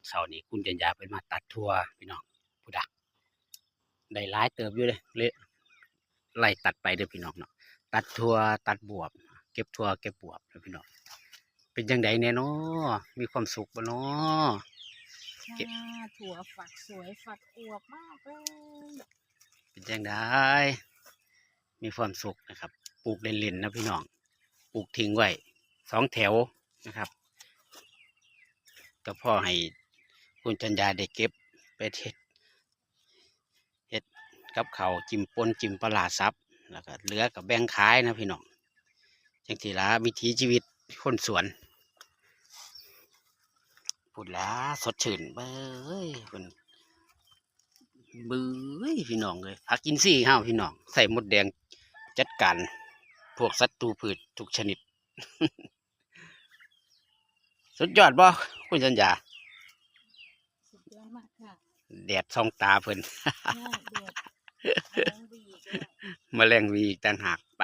เสาร์นี้คุณจันยาเป็นมาตัดทั่วพี่น้องผู้ดักได้หลายเติบอยู่เลยไล่ตัดไปเด้อพี่น้องเนาะตัดทั่วตัดบวบเก็บทั่วเก็บบวบเด้อพี่น้องเป็นจังไดแน่เนาะมีความสุขบ่เนาะค่ะถั่วฝักสวยฝักอวบมากเลย เป็นจังไดมีความสุขนะครับปลูกเล่นๆนะพี่น้องปลูกทิ้งไว้2 แถวนะครับก็พอให้คุณจันยาได้เก็บไปเฮ็ดกับเขาวจิ้มป่นจิ้มปลาร้าซับแล้วก็เหลือกับแบ่งขายนะพี่น้องจังทีละวิถีชีวิตคนสวนพูดแล้วสดชื่นเบ้ยคนเบ้ยพี่น้องเลยผักอินทรีย์ห้าพี่น้องใส่มดแดงจัดการพวกศัตรูพืชทุกชนิด สุดยอดบ่คุณจันยา สุดยอดมากค่ะ แดดส่องตาเพิ่น ง่ายเด็ดแรงบีด้วย แมลงวีอีกต่างหากไป